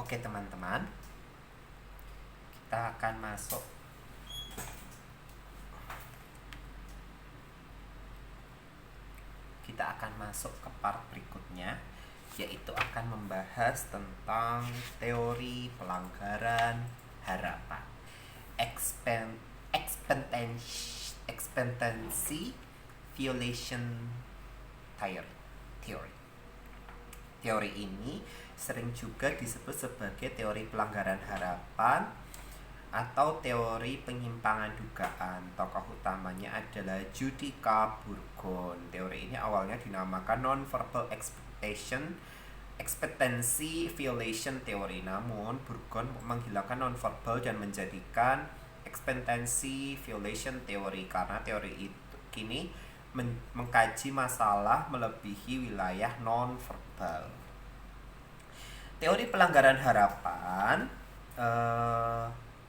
Oke teman-teman, kita akan masuk ke part berikutnya, yaitu akan membahas tentang teori pelanggaran harapan, expectancy violation theory. Teori ini sering juga disebut sebagai teori pelanggaran harapan atau teori penyimpangan dugaan. Tokoh utamanya adalah Judika Burgon. Teori ini awalnya dinamakan non-verbal expectancy violation theory. Namun Burgon menghilangkan non-verbal dan menjadikan expectancy violation theory karena teori itu kini mengkaji masalah melebihi wilayah non-verbal. Teori pelanggaran harapan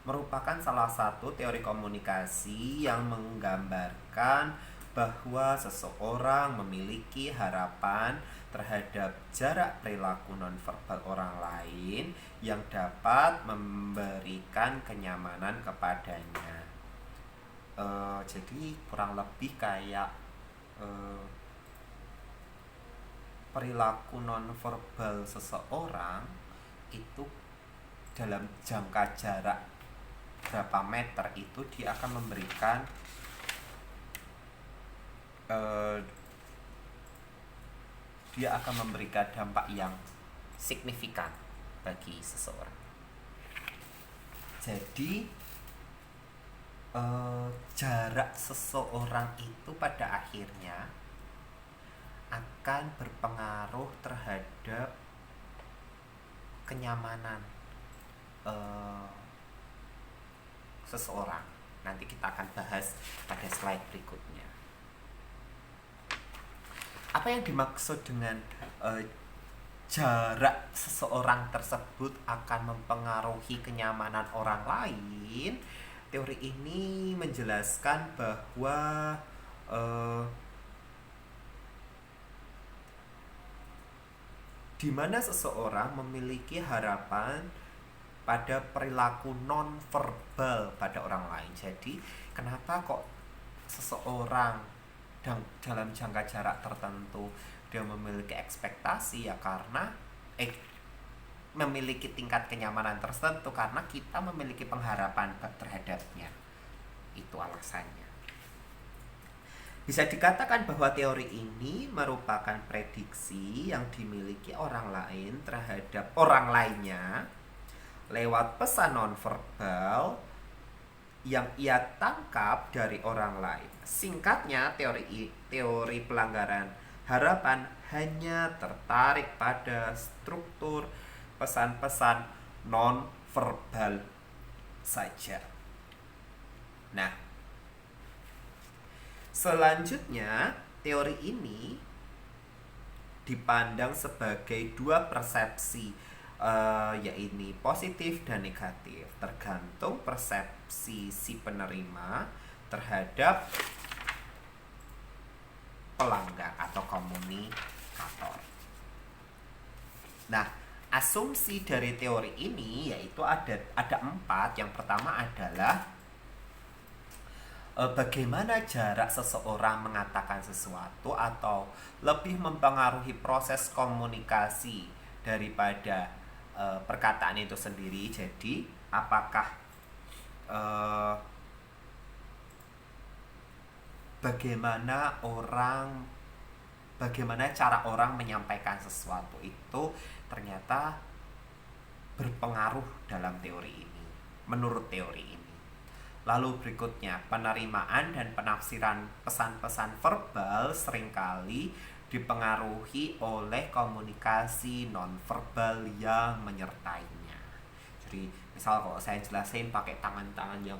merupakan salah satu teori komunikasi yang menggambarkan bahwa seseorang memiliki harapan terhadap jarak perilaku nonverbal orang lain yang dapat memberikan kenyamanan kepadanya. Jadi kurang lebih kayak perilaku nonverbal seseorang itu dalam jangka jarak berapa meter itu dia akan memberikan dampak yang signifikan bagi seseorang. Jadi jarak seseorang itu pada akhirnya akan berpengaruh terhadap kenyamanan seseorang. Nanti kita akan bahas pada slide berikutnya. Apa yang dimaksud dengan jarak seseorang tersebut akan mempengaruhi kenyamanan orang lain? Teori ini menjelaskan bahwa di mana seseorang memiliki harapan pada perilaku non-verbal pada orang lain. Jadi, kenapa kok seseorang dalam jangka jarak tertentu dia memiliki ekspektasi? Ya karena memiliki tingkat kenyamanan tertentu karena kita memiliki pengharapan terhadapnya. Itu alasannya. Bisa dikatakan bahwa teori ini merupakan prediksi yang dimiliki orang lain terhadap orang lainnya lewat pesan nonverbal yang ia tangkap dari orang lain. Singkatnya, teori pelanggaran harapan hanya tertarik pada struktur pesan-pesan nonverbal saja. Nah, selanjutnya teori ini dipandang sebagai dua persepsi, yaitu positif dan negatif, tergantung persepsi si penerima terhadap pelanggar atau komunikator. Nah, asumsi dari teori ini yaitu ada 4. Yang pertama adalah bagaimana jarak seseorang mengatakan sesuatu atau lebih mempengaruhi proses komunikasi daripada perkataan itu sendiri. Jadi apakah bagaimana cara orang menyampaikan sesuatu itu ternyata berpengaruh dalam teori ini, menurut teori ini. Lalu berikutnya, penerimaan dan penafsiran pesan-pesan verbal seringkali dipengaruhi oleh komunikasi nonverbal yang menyertainya. Jadi misal kalau saya jelasin pakai tangan-tangan yang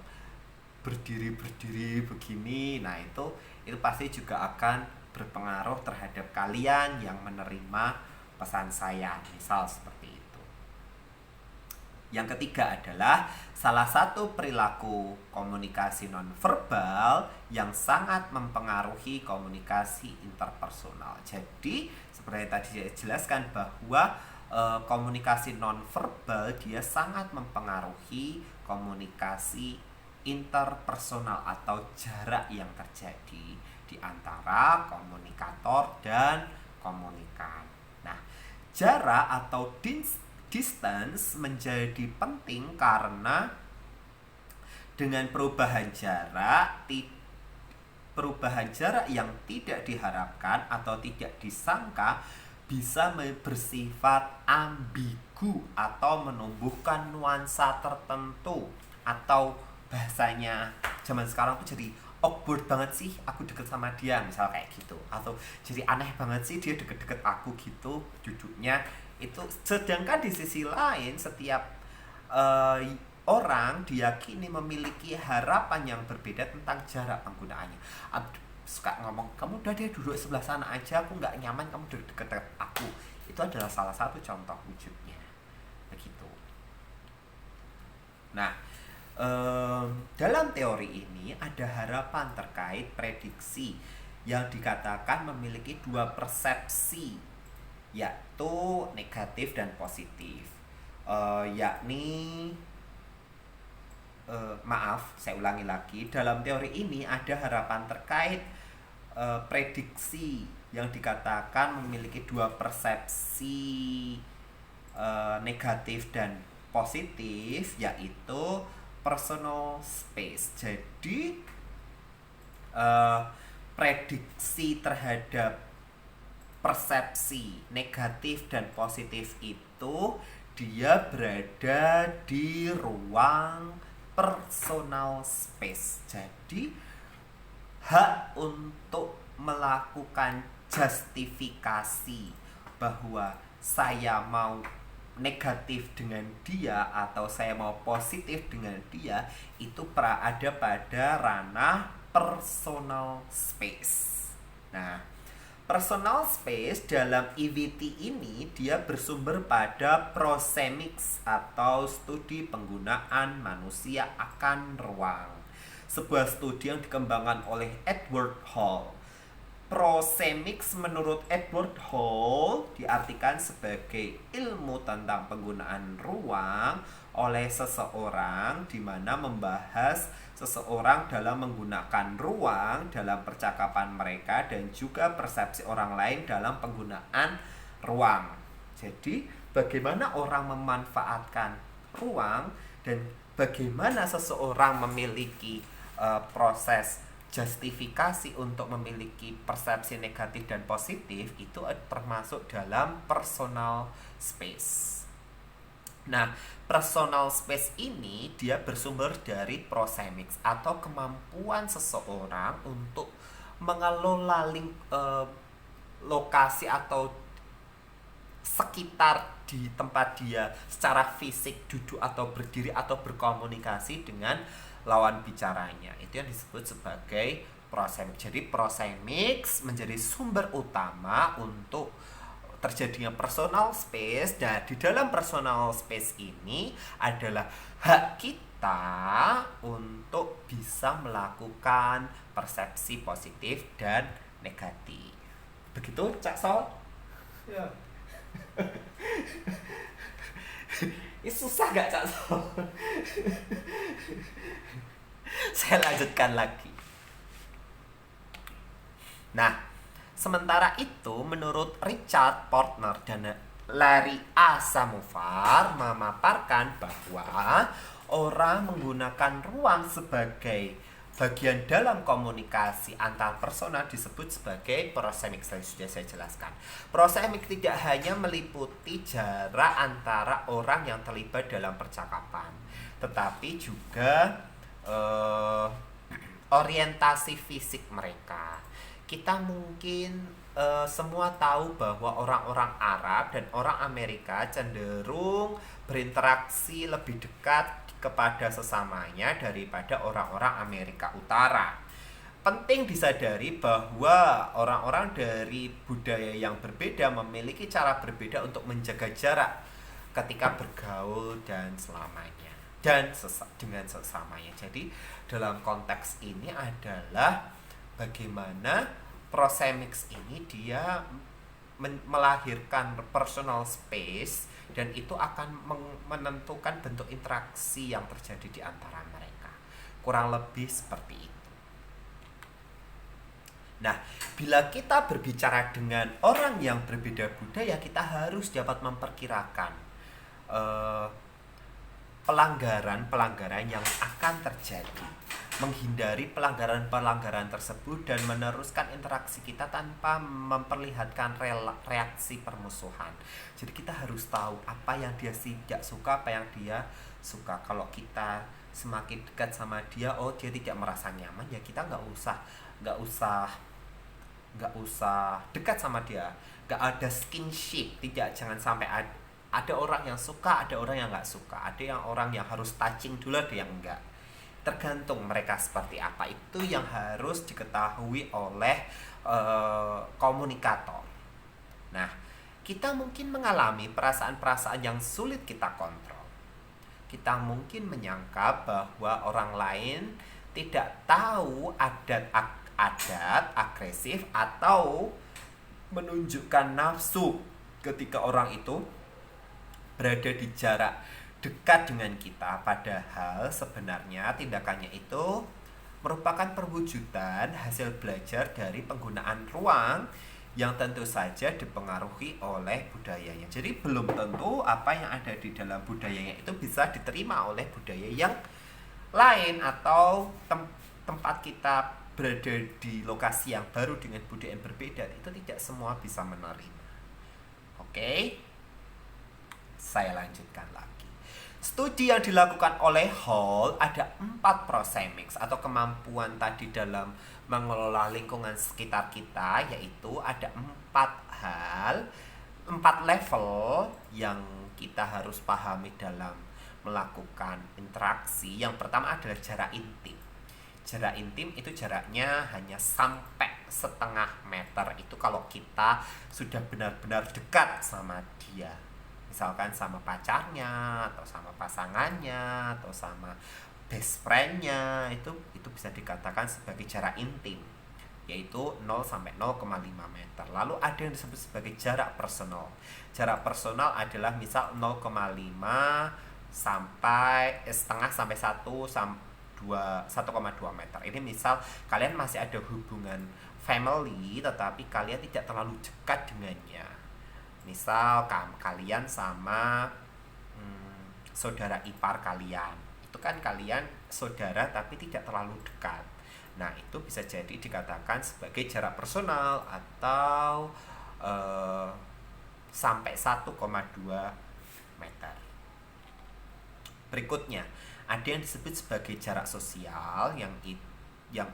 berdiri begini, nah itu pasti juga akan berpengaruh terhadap kalian yang menerima pesan saya, misal seperti itu. Yang ketiga adalah salah satu perilaku komunikasi nonverbal yang sangat mempengaruhi komunikasi interpersonal. Jadi seperti tadi saya jelaskan bahwa komunikasi nonverbal dia sangat mempengaruhi komunikasi interpersonal atau jarak yang terjadi di antara komunikator dan komunikan. Nah, jarak atau distance menjadi penting karena dengan perubahan jarak yang tidak diharapkan atau tidak disangka bisa bersifat ambigu atau menumbuhkan nuansa tertentu, atau bahasanya zaman sekarang tuh jadi awkward banget sih aku deket sama dia, misal kayak gitu, atau jadi aneh banget sih dia deket-deket aku gitu duduknya itu. Sedangkan di sisi lain setiap orang diyakini memiliki harapan yang berbeda tentang jarak penggunaannya. Suka ngomong, kamu udah deh duduk sebelah sana aja, aku nggak nyaman kamu deket-deket aku. Itu adalah salah satu contoh wujudnya begitu. Nah, dalam teori ini ada harapan terkait prediksi yang dikatakan memiliki dua persepsi, yaitu negatif dan positif. Saya ulangi lagi. Dalam teori ini ada harapan terkait prediksi yang dikatakan memiliki dua persepsi negatif dan positif, yaitu personal space. Jadi prediksi terhadap persepsi negatif dan positif itu dia berada di ruang personal space. Jadi hak untuk melakukan justifikasi bahwa saya mau negatif dengan dia atau saya mau positif dengan dia itu ada pada ranah personal space. Nah, personal space dalam EVT ini dia bersumber pada prosemics atau studi penggunaan manusia akan ruang. Sebuah studi yang dikembangkan oleh Edward Hall. Prosemics menurut Edward Hall diartikan sebagai ilmu tentang penggunaan ruang oleh seseorang, di mana membahas seseorang dalam menggunakan ruang dalam percakapan mereka dan juga persepsi orang lain dalam penggunaan ruang. Jadi bagaimana orang memanfaatkan ruang dan bagaimana seseorang memiliki proses justifikasi untuk memiliki persepsi negatif dan positif itu termasuk dalam personal space. Nah, personal space ini dia bersumber dari prosemics atau kemampuan seseorang untuk mengelola lokasi atau sekitar di tempat dia secara fisik duduk atau berdiri atau berkomunikasi dengan lawan bicaranya. Itu yang disebut sebagai prosemics. Jadi prosemics menjadi sumber utama untuk terjadinya personal space, dan di dalam personal space ini adalah hak kita untuk bisa melakukan persepsi positif dan negatif. Begitu, Cak Sol? Ya. Ini susah gak, Cak Sol? Saya lanjutkan lagi. Nah, sementara itu menurut Richard Portner dan Larry Asamovar memaparkan bahwa orang menggunakan ruang sebagai bagian dalam komunikasi antar persona disebut sebagai prosemics. Sudah saya jelaskan. Prosemics tidak hanya meliputi jarak antara orang yang terlibat dalam percakapan, tetapi juga orientasi fisik mereka. Kita mungkin semua tahu bahwa orang-orang Arab dan orang Amerika cenderung berinteraksi lebih dekat kepada sesamanya daripada orang-orang Amerika Utara. Penting disadari bahwa orang-orang dari budaya yang berbeda memiliki cara berbeda untuk menjaga jarak ketika bergaul dan selamanya dan dengan sesamanya. Jadi dalam konteks ini adalah bagaimana prosemics ini dia melahirkan personal space, dan itu akan menentukan bentuk interaksi yang terjadi di antara mereka. Kurang lebih seperti itu. Nah, bila kita berbicara dengan orang yang berbeda budaya, kita harus dapat memperkirakan pelanggaran-pelanggaran yang akan terjadi, menghindari pelanggaran-pelanggaran tersebut, dan meneruskan interaksi kita tanpa memperlihatkan reaksi permusuhan. Jadi kita harus tahu apa yang dia tidak suka, apa yang dia suka. Kalau kita semakin dekat sama dia, oh dia tidak merasa nyaman, ya kita nggak usah dekat sama dia, nggak ada skinship, jangan sampai ada orang yang suka, ada orang yang nggak suka, ada yang orang yang harus touching dulu, ada yang enggak. Tergantung mereka seperti apa, itu yang harus diketahui oleh komunikator. Nah, kita mungkin mengalami perasaan-perasaan yang sulit kita kontrol. Kita mungkin menyangka bahwa orang lain tidak tahu adat agresif atau menunjukkan nafsu ketika orang itu berada di jarak dekat dengan kita. Padahal sebenarnya tindakannya itu merupakan perwujudan hasil belajar dari penggunaan ruang yang tentu saja dipengaruhi oleh budayanya. Jadi belum tentu apa yang ada di dalam budayanya itu bisa diterima oleh budaya yang lain, atau tempat kita berada di lokasi yang baru dengan budaya yang berbeda, itu tidak semua bisa menerima. Oke, saya lanjutkan lagi. Studi yang dilakukan oleh Hall, ada 4 prosemix atau kemampuan tadi dalam mengelola lingkungan sekitar kita, yaitu ada 4 level yang kita harus pahami dalam melakukan interaksi. Yang pertama adalah jarak intim. Jarak intim itu jaraknya hanya sampai setengah meter. Itu kalau kita sudah benar-benar dekat sama dia, misalkan sama pacarnya, atau sama pasangannya, atau sama best friendnya, itu bisa dikatakan sebagai jarak intim, yaitu 0 sampai 0,5 meter. Lalu ada yang disebut sebagai jarak personal. Jarak personal adalah misal 0,5 sampai setengah sampai 1,2 meter. Ini misal kalian masih ada hubungan family, tetapi kalian tidak terlalu dekat dengannya. Misal kalian sama saudara ipar kalian, itu kan kalian saudara tapi tidak terlalu dekat. Nah, itu bisa jadi dikatakan sebagai jarak personal atau sampai 1,2 meter. Berikutnya ada yang disebut sebagai jarak sosial, yang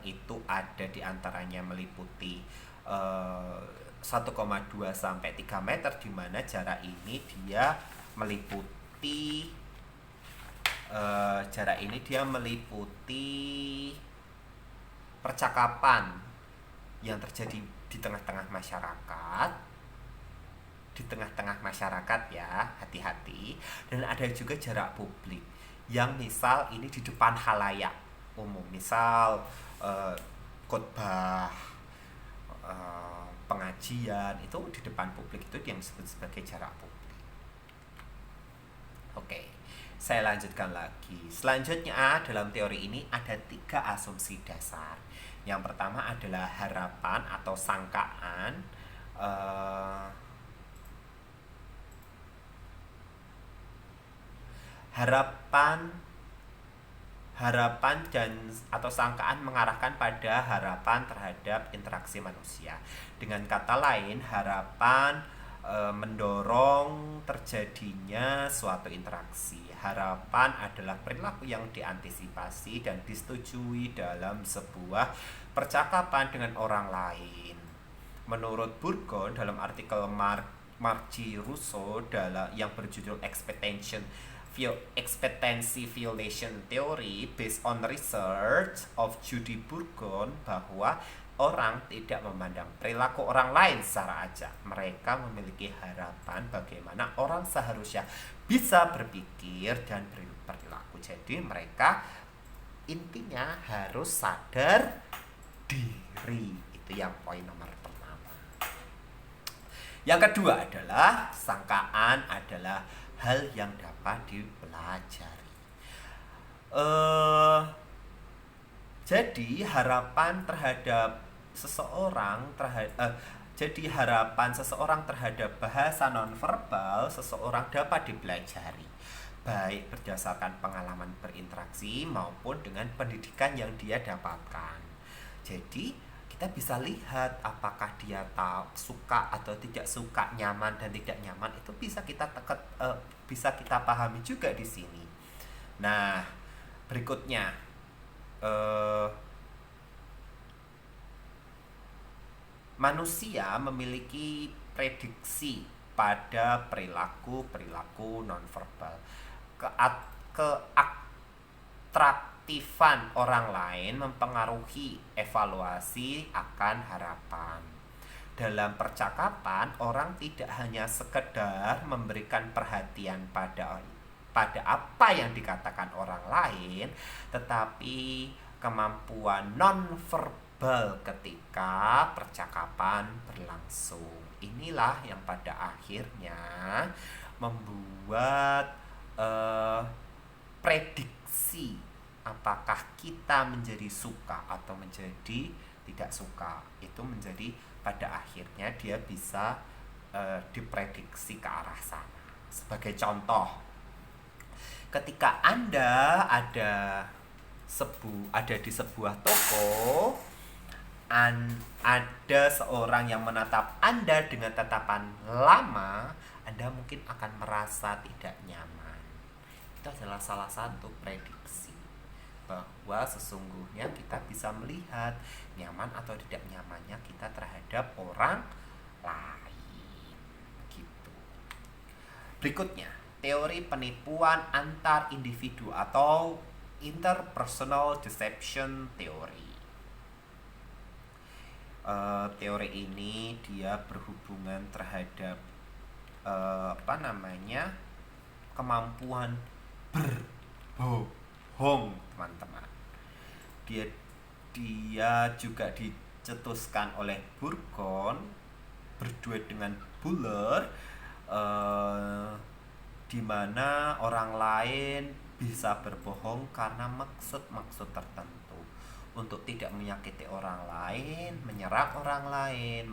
itu ada diantaranya meliputi 1,2 sampai 3 meter, di mana jarak ini dia meliputi percakapan yang terjadi di tengah-tengah masyarakat, ya, hati-hati. Dan ada juga jarak publik, yang misal ini di depan khalayak umum, misal khotbah, pengajian, itu di depan publik, itu yang disebut sebagai jarak publik. Oke, saya lanjutkan lagi. Selanjutnya dalam teori ini ada 3 asumsi dasar. Yang pertama adalah harapan atau sangkaan. Harapan dan atau sangkaan mengarahkan pada harapan terhadap interaksi manusia. Dengan kata lain, harapan mendorong terjadinya suatu interaksi. Harapan adalah perilaku yang diantisipasi dan disetujui dalam sebuah percakapan dengan orang lain. Menurut Burgon dalam artikel Marci Russo yang berjudul Expectancy Violation Theory based on research of Judy Burgon, bahwa orang tidak memandang perilaku orang lain secara acak. Mereka memiliki harapan bagaimana orang seharusnya bisa berpikir dan berperilaku. Jadi mereka intinya harus sadar diri. Itu yang poin nomor pertama. Yang kedua adalah sangkaan adalah hal yang dapat dipelajari. Jadi harapan terhadap harapan seseorang terhadap bahasa nonverbal seseorang dapat dipelajari, baik berdasarkan pengalaman berinteraksi maupun dengan pendidikan yang dia dapatkan. Jadi kita bisa lihat apakah dia suka atau tidak suka, nyaman dan tidak nyaman, itu bisa kita pahami juga di sini. Nah, berikutnya manusia memiliki prediksi pada perilaku nonverbal. Keatraktifan orang lain mempengaruhi evaluasi akan harapan. Dalam percakapan, orang tidak hanya sekedar memberikan perhatian pada apa yang dikatakan orang lain, tetapi kemampuan nonverbal ketika percakapan berlangsung. Inilah yang pada akhirnya membuat prediksi apakah kita menjadi suka atau menjadi tidak suka. Itu menjadi pada akhirnya dia bisa diprediksi ke arah sana. Sebagai contoh, ketika Anda ada di sebuah toko, ada seorang yang menatap Anda dengan tatapan lama, Anda mungkin akan merasa tidak nyaman. Itu adalah salah satu prediksi bahwa sesungguhnya kita bisa melihat nyaman atau tidak nyamannya kita terhadap orang lain. Gitu. Berikutnya, teori penipuan antar individu atau interpersonal deception theory. Teori ini dia berhubungan terhadap kemampuan berbohong, teman-teman. Dia juga dicetuskan oleh Burgon berduet dengan Buller, di mana orang lain bisa berbohong karena maksud-maksud tertentu, untuk tidak menyakiti orang lain, menyerang orang lain,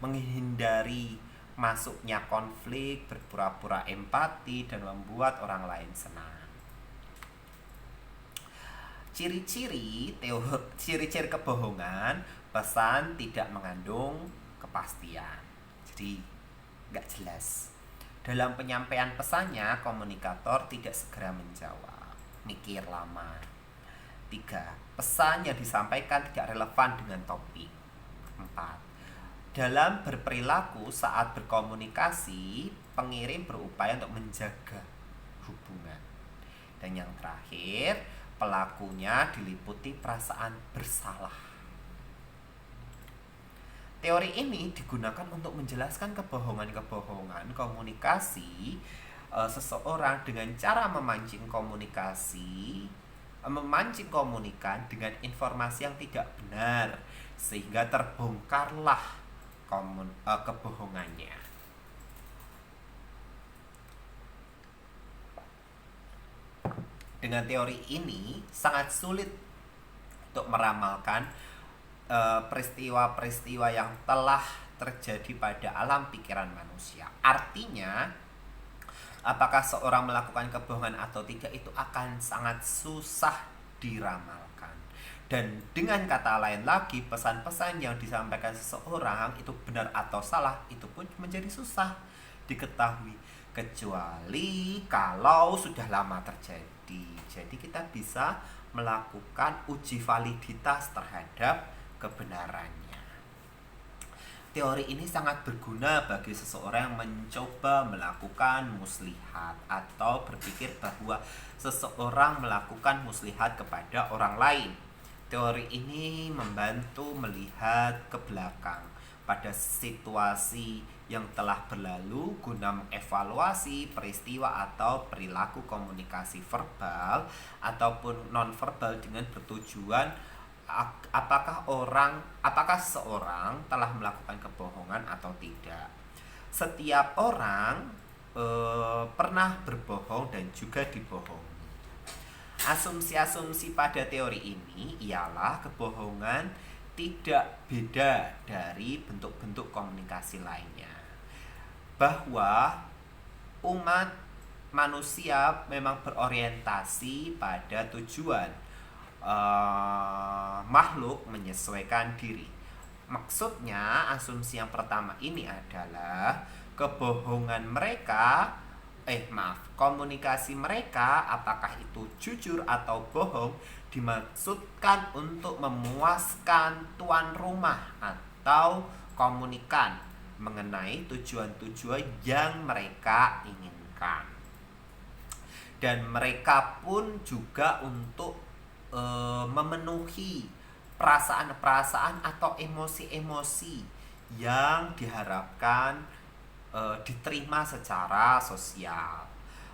menghindari masuknya konflik, berpura-pura empati dan membuat orang lain senang. Ciri-ciri kebohongan: pesan tidak mengandung kepastian, jadi nggak jelas. Dalam penyampaian pesannya, komunikator tidak segera menjawab, mikir lama. 3. Pesan yang disampaikan tidak relevan dengan topik. 4. Dalam berperilaku saat berkomunikasi, pengirim berupaya untuk menjaga hubungan. Dan yang terakhir, pelakunya diliputi perasaan bersalah. Teori ini digunakan untuk menjelaskan kebohongan-kebohongan komunikasi seseorang dengan cara memancing komunikan dengan informasi yang tidak benar, sehingga terbongkarlah kebohongannya. Dengan teori ini sangat sulit untuk meramalkan peristiwa-peristiwa yang telah terjadi pada alam pikiran manusia. Artinya, apakah seorang melakukan kebohongan atau tidak itu akan sangat susah diramalkan. Dan dengan kata lain lagi, pesan-pesan yang disampaikan seseorang itu benar atau salah, itu pun menjadi susah diketahui, kecuali kalau sudah lama terjadi. Jadi kita bisa melakukan uji validitas terhadap kebenarannya. Teori ini sangat berguna bagi seseorang yang mencoba melakukan muslihat atau berpikir bahwa seseorang melakukan muslihat kepada orang lain. Teori ini membantu melihat ke belakang pada situasi yang telah berlalu guna mengevaluasi peristiwa atau perilaku komunikasi verbal ataupun nonverbal dengan bertujuan apakah seorang telah melakukan kebohongan atau tidak. Setiap orang pernah berbohong dan juga dibohongi. Asumsi-asumsi pada teori ini ialah kebohongan tidak beda dari bentuk-bentuk komunikasi lainnya. Bahwa umat manusia memang berorientasi pada tujuan makhluk menyesuaikan diri. Maksudnya, asumsi yang pertama ini adalah komunikasi mereka, apakah itu jujur atau bohong, dimaksudkan untuk memuaskan tuan rumah atau komunikan mengenai tujuan-tujuan yang mereka inginkan. Dan mereka pun juga untuk memenuhi perasaan-perasaan atau emosi-emosi yang diharapkan diterima secara sosial,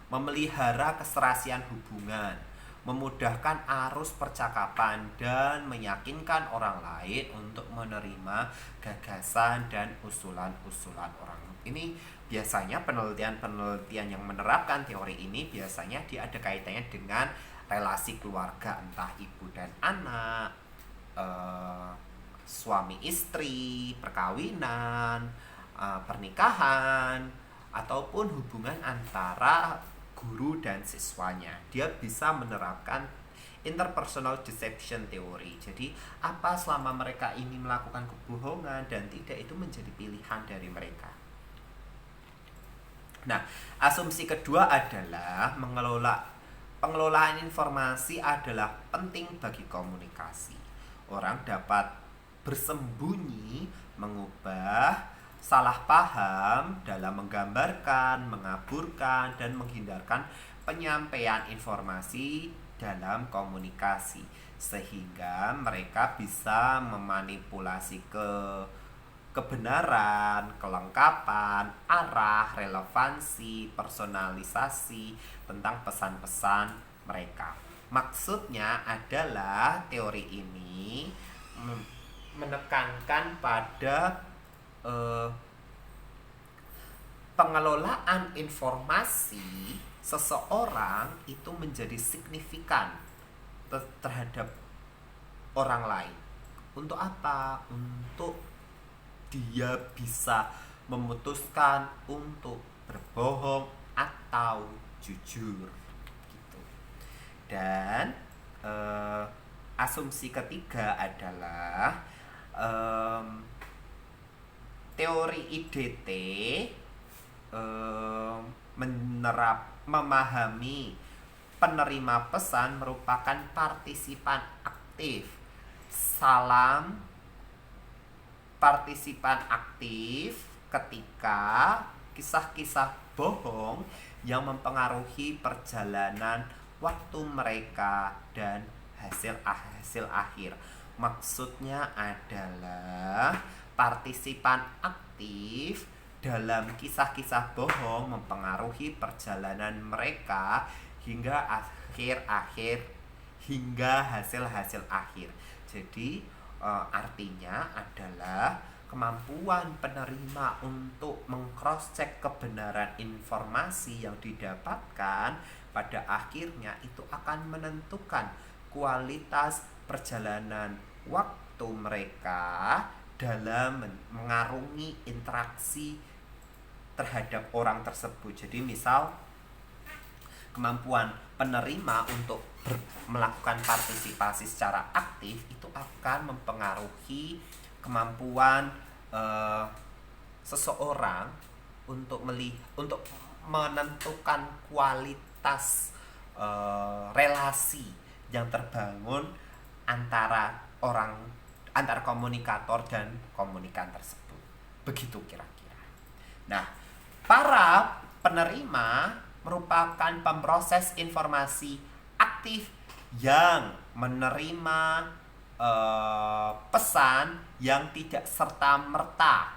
memelihara keserasian hubungan, memudahkan arus percakapan, dan meyakinkan orang lain untuk menerima gagasan dan usulan-usulan orang. Ini biasanya penelitian-penelitian yang menerapkan teori ini biasanya dia ada kaitannya dengan relasi keluarga, entah ibu dan anak, suami istri, perkawinan, pernikahan, ataupun hubungan antara guru dan siswanya. Dia bisa menerapkan interpersonal deception theory. Jadi apa selama mereka ini melakukan kebohongan dan tidak, itu menjadi pilihan dari mereka. Nah, asumsi kedua adalah pengelolaan informasi adalah penting bagi komunikasi. Orang dapat bersembunyi, mengubah, salah paham dalam menggambarkan, mengaburkan, dan menghindarkan penyampaian informasi dalam komunikasi, sehingga mereka bisa memanipulasi kebenaran, kelengkapan, arah, relevansi, personalisasi tentang pesan-pesan mereka. Maksudnya adalah teori ini menekankan pada pengelolaan informasi seseorang itu menjadi signifikan terhadap orang lain. Untuk apa? Untuk dia bisa memutuskan untuk berbohong atau jujur gitu. Dan asumsi ketiga adalah teori IDT memahami penerima pesan merupakan partisipan aktif. Partisipan aktif ketika kisah-kisah bohong yang mempengaruhi perjalanan waktu mereka dan hasil akhir. Maksudnya adalah partisipan aktif dalam kisah-kisah bohong mempengaruhi perjalanan mereka hingga hasil akhir. Jadi artinya adalah kemampuan penerima untuk meng-cross-check kebenaran informasi yang didapatkan pada akhirnya itu akan menentukan kualitas perjalanan waktu mereka dalam mengarungi interaksi terhadap orang tersebut. Jadi misal kemampuan penerima untuk melakukan partisipasi secara aktif itu akan mempengaruhi kemampuan seseorang untuk menentukan kualitas relasi yang terbangun antara komunikator dan komunikan tersebut. Begitu kira-kira. Nah, para penerima merupakan pemroses informasi aktif yang menerima pesan yang tidak serta-merta.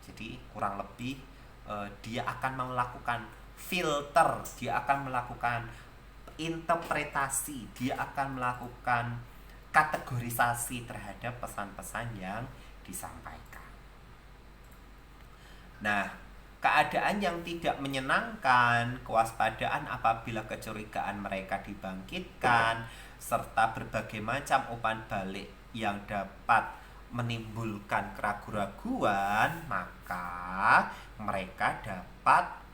Jadi kurang lebih dia akan melakukan filter, dia akan melakukan interpretasi, dia akan melakukan kategorisasi terhadap pesan-pesan yang disampaikan. Nah, keadaan yang tidak menyenangkan, kewaspadaan apabila kecurigaan mereka dibangkitkan, serta berbagai macam umpan balik yang dapat menimbulkan keraguan-raguan, maka mereka dapat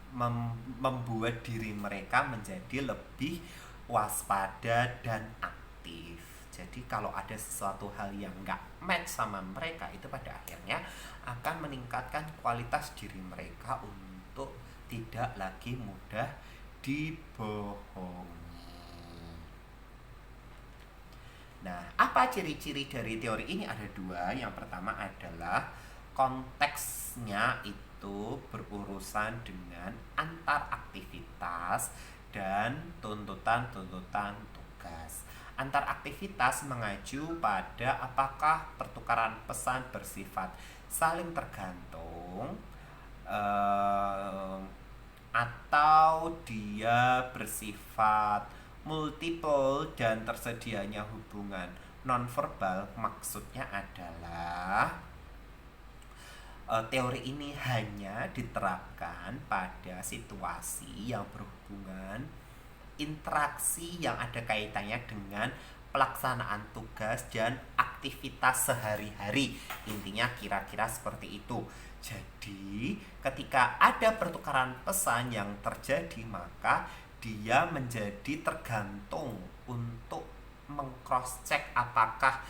membuat diri mereka menjadi lebih waspada dan aktif. Jadi kalau ada sesuatu hal yang nggak match sama mereka, itu pada akhirnya akan meningkatkan kualitas diri mereka untuk tidak lagi mudah dibohongi. Nah, apa ciri-ciri dari teori ini? Ada dua. Yang pertama adalah konteksnya itu berurusan dengan antar aktivitas dan tuntutan-tuntutan tugas. Antar aktivitas mengacu pada apakah pertukaran pesan bersifat saling tergantung atau dia bersifat multiple dan tersedianya hubungan nonverbal. Maksudnya adalah teori ini hanya diterapkan pada situasi yang berhubungan interaksi yang ada kaitannya dengan pelaksanaan tugas dan aktivitas sehari-hari. Intinya kira-kira seperti itu. Jadi, ketika ada pertukaran pesan yang terjadi, maka dia menjadi tergantung untuk meng-cross-check apakah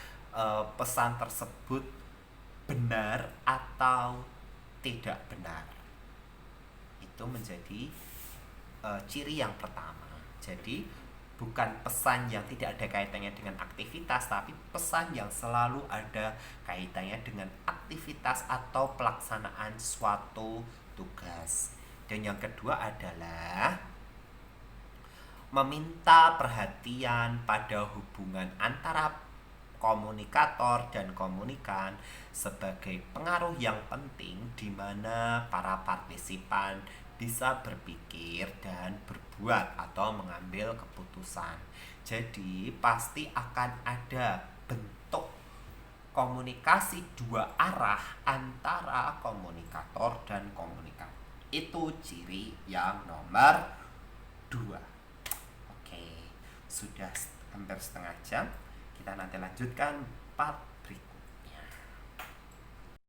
pesan tersebut benar atau tidak benar. Itu menjadi ciri yang pertama. Jadi bukan pesan yang tidak ada kaitannya dengan aktivitas, tapi pesan yang selalu ada kaitannya dengan aktivitas atau pelaksanaan suatu tugas. Dan yang kedua adalah meminta perhatian pada hubungan antara komunikator dan komunikan sebagai pengaruh yang penting di mana para partisipan bisa berpikir dan berbuat atau mengambil keputusan. Jadi pasti akan ada bentuk komunikasi dua arah antara komunikator dan komunikan. Itu ciri yang nomor 2. Oke, sudah hampir setengah jam. Kita nanti lanjutkan part